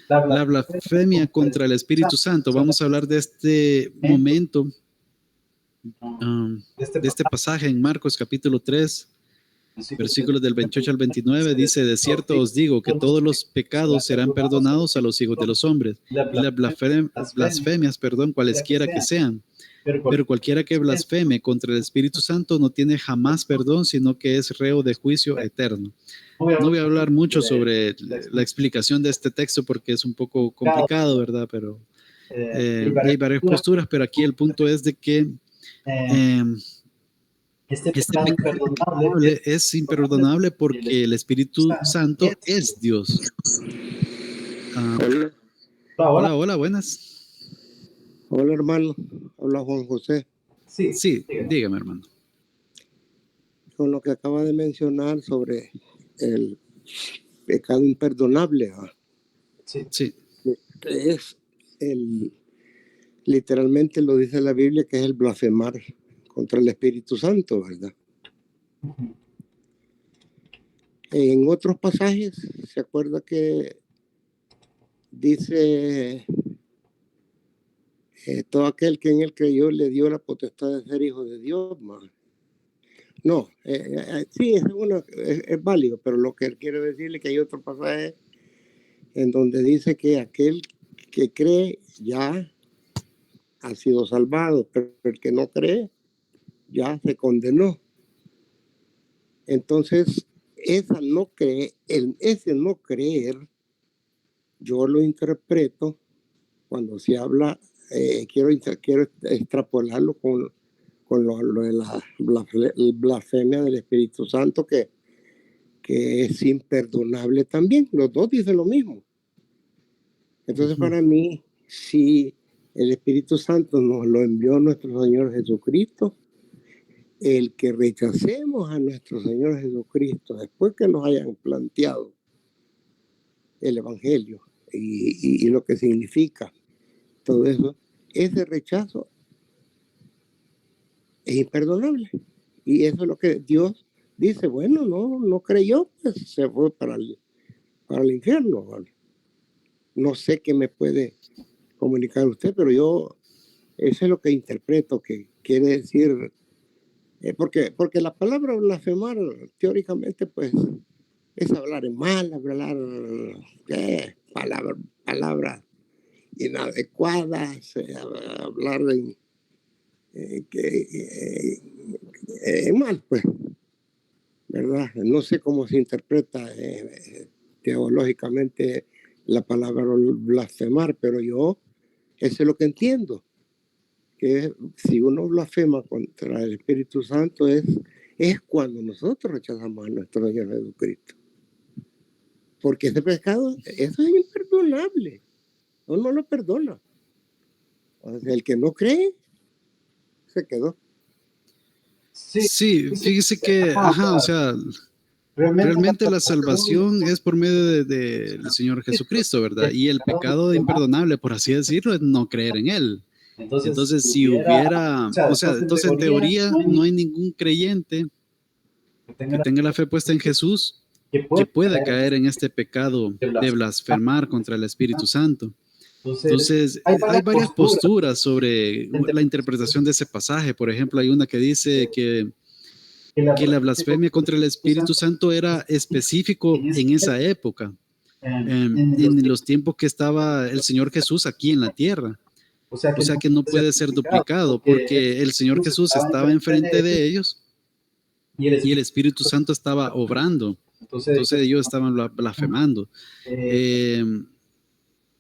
La blasfemia contra el Espíritu Santo. Vamos a hablar de este momento, de este pasaje en Marcos capítulo 3, versículos del 28 al 29. Dice, de cierto os digo que todos los pecados serán perdonados a los hijos de los hombres y las blasfemias, cualesquiera que sean. Pero cualquiera que blasfeme contra el Espíritu Santo no tiene jamás perdón, sino que es reo de juicio eterno. No voy a hablar mucho sobre la explicación de este texto porque es un poco complicado, ¿verdad? Pero hay varias posturas, pero aquí el punto es de que este pecado es imperdonable porque el Espíritu Santo es Dios. Hola, buenas. Hola, hermano. Hola, Juan José. Sí, dígame, hermano. Con lo que acaba de mencionar sobre el pecado imperdonable. Sí. Es literalmente lo dice la Biblia, que es el blasfemar contra el Espíritu Santo, ¿verdad? En otros pasajes, ¿se acuerda que dice todo aquel que en él creyó le dio la potestad de ser hijo de Dios, man? No, sí, es válido, pero lo que quiero decirle es que hay otro pasaje en donde dice que aquel que cree ya ha sido salvado, pero el que no cree ya se condenó. Entonces, ese no creer, yo lo interpreto cuando se habla, quiero extrapolarlo con lo de la blasfemia del Espíritu Santo, que es imperdonable también. Los dos dicen lo mismo. Entonces, para mí, si el Espíritu Santo nos lo envió nuestro Señor Jesucristo, el que rechacemos a nuestro Señor Jesucristo después que nos hayan planteado el Evangelio y lo que significa todo eso, ese rechazo es imperdonable. Y eso es lo que Dios dice, bueno, no creyó, pues se fue para el infierno. ¿Vale? No sé qué me puede comunicar usted, pero yo, eso es lo que interpreto, que quiere decir, porque la palabra blasfemar, teóricamente, pues, es hablar en mal, palabras inadecuadas, hablar mal, pues, ¿verdad? No sé cómo se interpreta teológicamente la palabra blasfemar, pero yo, eso es lo que entiendo, que si uno blasfema contra el Espíritu Santo es cuando nosotros rechazamos a nuestro Señor Jesucristo. Porque ese pecado, eso es imperdonable. Uno no lo perdona. O sea, el que no cree, se quedó. Sí, fíjese que, o sea, realmente la salvación es por medio del Señor Jesucristo, ¿verdad? Y el pecado imperdonable, por así decirlo, es no creer en Él. Entonces, si hubiera, o sea, entonces en teoría no hay ningún creyente que tenga la fe puesta en Jesús que pueda caer en este pecado de blasfemar contra el Espíritu Santo. Entonces, hay varias posturas sobre la interpretación de ese pasaje. Por ejemplo, hay una que dice que la blasfemia contra el Espíritu Santo era específico en esa época, en los tiempos que estaba el Señor Jesús aquí en la tierra. O sea que no puede ser duplicado porque el Señor Jesús estaba enfrente de ellos y el Espíritu Santo estaba obrando. Entonces ellos estaban blasfemando.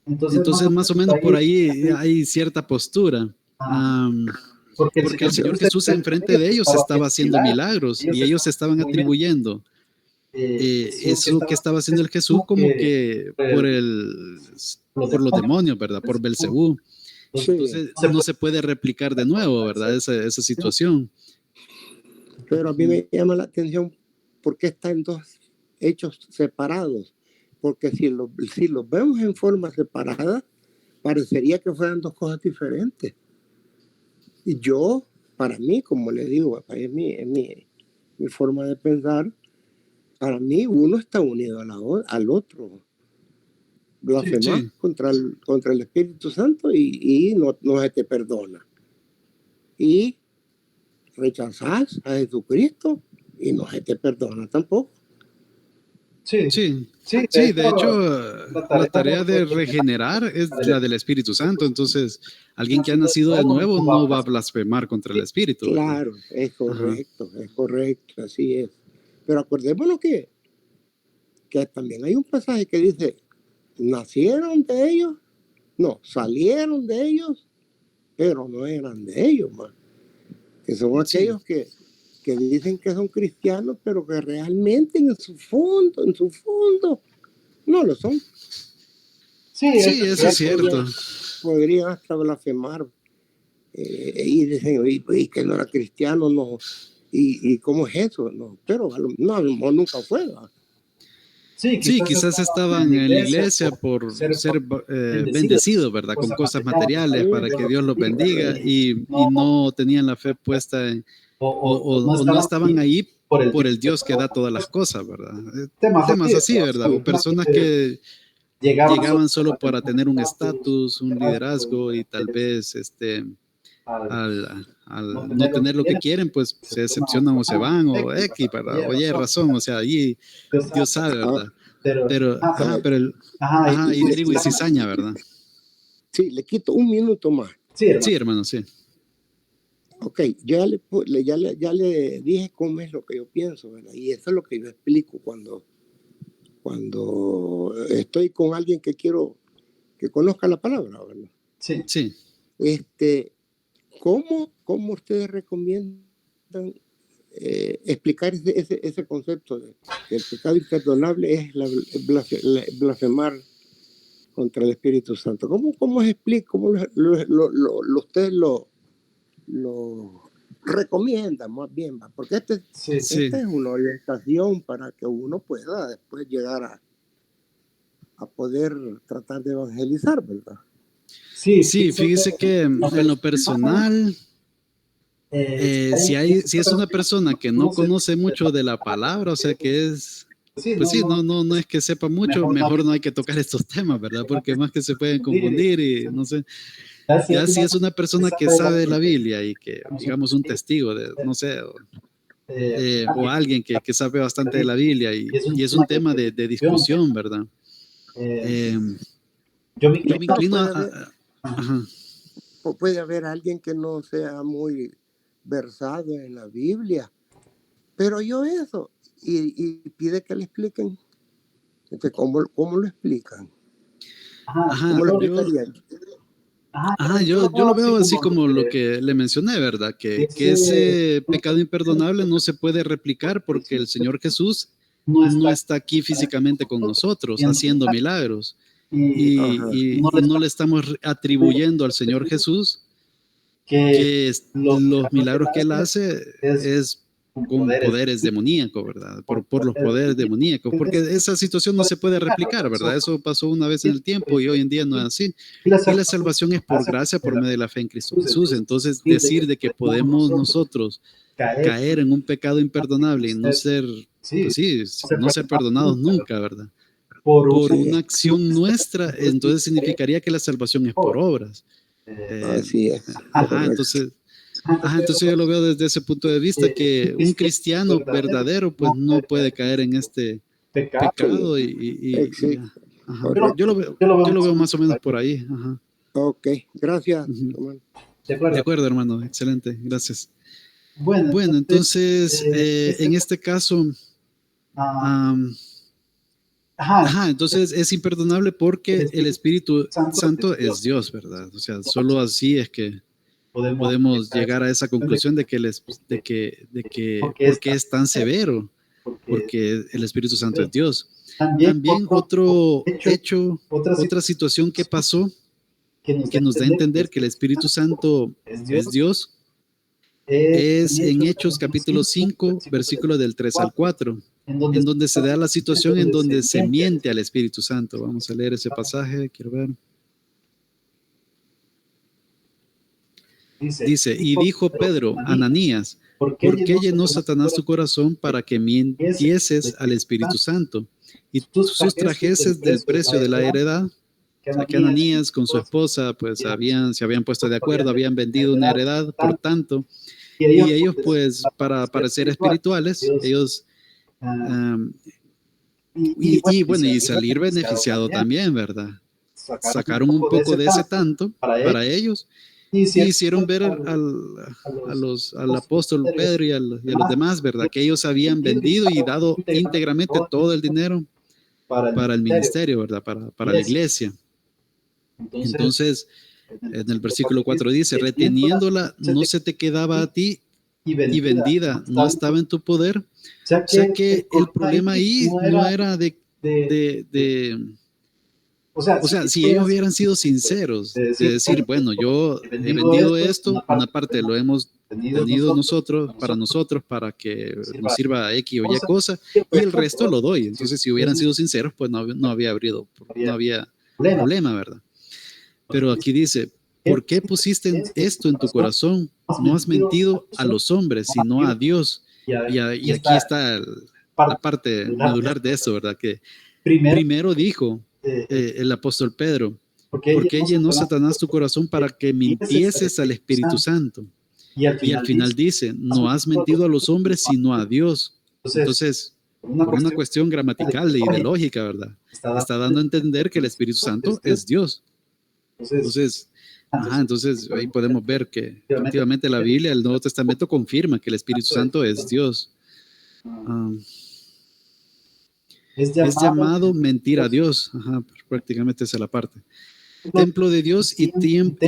Entonces más o menos por ahí hay cierta postura. Porque el Señor Jesús enfrente de ellos estaba haciendo milagros y ellos estaban atribuyendo eso que estaba haciendo el Jesús como que por los demonios, ¿verdad? Por Belcebú. Entonces no se puede replicar de nuevo, ¿verdad? Esa situación. Pero a mí me llama la atención por qué están dos hechos separados. Porque si los vemos en forma separada, parecería que fueran dos cosas diferentes. Y yo, para mí, como le digo, es mi forma de pensar, para mí uno está unido al otro. Blasfemar contra el Espíritu Santo y no se te perdona. Y rechazas a Jesucristo y no se te perdona tampoco. Sí, de hecho, la tarea de regenerar es la del Espíritu Santo. Entonces, alguien que ha nacido de nuevo no va a blasfemar contra el Espíritu. Claro, es correcto, así es. Pero acordémonos que también hay un pasaje que dice, nacieron de ellos, no, salieron de ellos, pero no eran de ellos, man. Que son aquellos que dicen que son cristianos, pero que realmente en su fondo, no lo son. Sí, eso es cierto. Podrían hasta blasfemar y dicen, y que no era cristiano, no. ¿Y cómo es eso? No, pero no, nunca fue, ¿verdad? Sí, quizás estaban en la iglesia por ser bendecidos, ¿verdad? Con cosas materiales para que Dios los bendiga y no tenían la fe puesta en, o no estaban ahí por el Dios que da todas las cosas, ¿verdad? Temas así, ¿verdad? O personas que llegaban solo para tener un estatus, un liderazgo y tal vez al no tener lo que quieren, pues se decepcionan o se van o X, ¿verdad? Oye, razón, o sea, ahí Dios sabe, ¿verdad? Pero y trigo y cizaña, ¿verdad? Sí, le quito un minuto más. Sí, hermano, sí. Ok, yo ya le dije cómo es lo que yo pienso, ¿verdad? Y eso es lo que yo explico cuando estoy con alguien que quiero que conozca la palabra, ¿verdad? Sí. ¿Cómo ustedes recomiendan explicar ese concepto de que el pecado imperdonable es blasfemar contra el Espíritu Santo? ¿Cómo se explica? ¿Cómo ustedes lo recomiendan más bien? ¿Va? Porque Sí. esta es una orientación para que uno pueda después llegar a poder tratar de evangelizar, ¿verdad? Sí, fíjese que en lo personal, si es una persona que no conoce mucho de la palabra, o sea que es, pues sí, no es que sepa mucho, mejor no hay que tocar estos temas, ¿verdad? Porque más que se pueden confundir y no sé. Ya si es una persona que sabe de la Biblia y que, digamos, un testigo de, no sé, o alguien que sabe bastante de la Biblia y es un tema de discusión, ¿verdad? Yo me inclino ajá. Puede haber alguien que no sea muy versado en la Biblia, pero yo eso, y pide que le expliquen. Entonces, ¿cómo lo explican? Ajá, ¿Cómo lo explicarían? yo lo veo así como lo que le mencioné, ¿verdad? Que ese pecado imperdonable no se puede replicar porque el Señor Jesús no está aquí físicamente con nosotros haciendo milagros y no le estamos atribuyendo al Señor Jesús que los milagros que Él hace es con poderes demoníacos, ¿verdad? Por los poderes demoníacos, porque esa situación no se puede replicar, ¿verdad? Eso pasó una vez en el tiempo y hoy en día no es así. Y la salvación es por gracia, por medio de la fe en Cristo Jesús. Entonces, decir de que podemos nosotros caer en un pecado imperdonable y no ser, pues sí, no ser perdonados nunca, ¿verdad? Por una acción nuestra, entonces significaría que la salvación es por obras. Así es. Entonces yo lo veo desde ese punto de vista, que un cristiano verdadero pues no puede caer en este pecado Sí. ajá. Yo lo veo más o menos por ahí. Ajá. Ok, gracias. De acuerdo, hermano, excelente, gracias. Bueno, entonces en este caso, entonces es imperdonable porque el Espíritu Santo es Dios, ¿verdad? O sea, solo así es que podemos llegar a esa conclusión de que ¿por qué es tan severo? Porque el Espíritu Santo es Dios. También otro hecho, otra situación que pasó que nos da a entender que el Espíritu Santo es Dios es en Hechos capítulo 5, versículo del 3 al 4, en donde se da la situación en donde se miente al Espíritu Santo. Vamos a leer ese pasaje, quiero ver. Dice, y dijo Pedro, Ananías, ¿por qué llenó Satanás tu corazón para que mintieses al Espíritu Santo y sustrajeses del precio de la heredad? O sea, que Ananías con su esposa pues se habían puesto de acuerdo, habían vendido una heredad, por tanto, y ellos pues para parecer espirituales, ellos bueno, y salir beneficiado también, ¿verdad? Sacaron un poco de ese tanto para ellos y hicieron ver al apóstol Pedro y a los demás, ¿verdad? Que ellos habían vendido y dado íntegramente todo el dinero para el ministerio, ¿verdad? Para la iglesia. Entonces, en el versículo 4 dice, reteniéndola no se te quedaba a ti y vendida no estaba en tu poder. O sea que el problema ahí no era o sea, si ellos hubieran sido sinceros de decir, bueno, yo he vendido esto, una parte lo hemos tenido nosotros, para que nos sirva X o Y cosa, y el resto lo doy. Entonces, si hubieran sido sinceros, pues no había problema, ¿verdad? Pero aquí dice, ¿por qué pusiste esto en tu corazón? No has mentido a los hombres, sino a Dios. Y aquí está la parte medular de esto, ¿verdad? Que primero dijo el apóstol Pedro, ¿por qué llenó Satanás tu corazón para que mintieses al Espíritu Santo? Y al final dice, no has mentido a los hombres, sino a Dios. Entonces, por una cuestión gramatical y de lógica, ¿verdad? Está dando a entender que el Espíritu Santo es Dios. Entonces, Ajá, entonces ahí podemos ver que efectivamente la Biblia, el Nuevo Testamento confirma que el Espíritu Santo es Dios. Es llamado mentir a Dios. Ajá, prácticamente esa es la parte. Templo de Dios y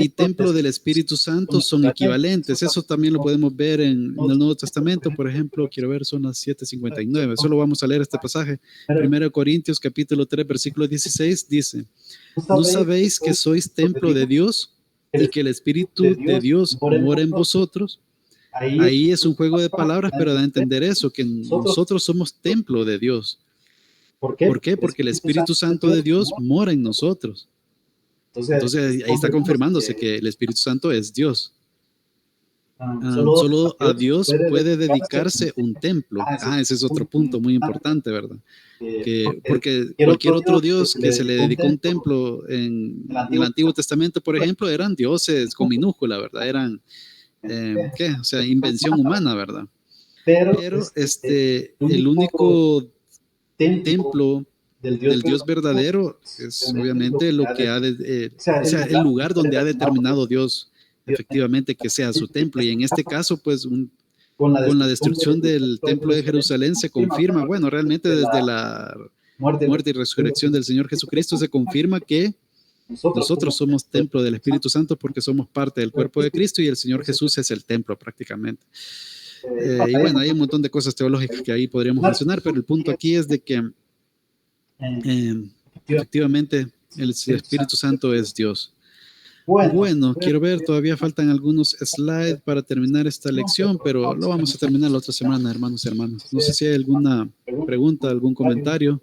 templo del Espíritu Santo son equivalentes. Eso también lo podemos ver en el Nuevo Testamento. Por ejemplo, quiero ver, son las 7:59. Solo vamos a leer este pasaje. 1 Corintios capítulo 3, versículo 16 dice: ¿No sabéis que sois templo de Dios y que el Espíritu de Dios mora en vosotros? Ahí es un juego de palabras, pero da a entender eso, que nosotros somos templo de Dios. ¿Por qué? Porque el Espíritu Santo de Dios mora en nosotros. Entonces ahí está confirmándose que el Espíritu Santo es Dios. Solo a Dios puede dedicarse un templo. Ese es otro punto muy importante, ¿verdad? Porque cualquier otro Dios que se le dedicó un templo en el Antiguo Testamento, por ejemplo, eran dioses con minúscula, ¿verdad? Eran, O sea, invención humana, ¿verdad? Pero el único templo del Dios verdadero es obviamente lo que o sea, el lugar donde ha determinado Dios efectivamente que sea su templo. Y en este caso, pues, con la destrucción del templo de Jerusalén se confirma, bueno, realmente desde la muerte y resurrección del Señor Jesucristo se confirma que nosotros somos templo del Espíritu Santo porque somos parte del cuerpo de Cristo y el Señor Jesús es el templo prácticamente. Y bueno, hay un montón de cosas teológicas que ahí podríamos mencionar, pero el punto aquí es de que efectivamente el Espíritu Santo es Dios. Bueno, quiero ver, todavía faltan algunos slides para terminar esta lección, pero lo vamos a terminar la otra semana, hermanos y hermanas. No sé si hay alguna pregunta, algún comentario.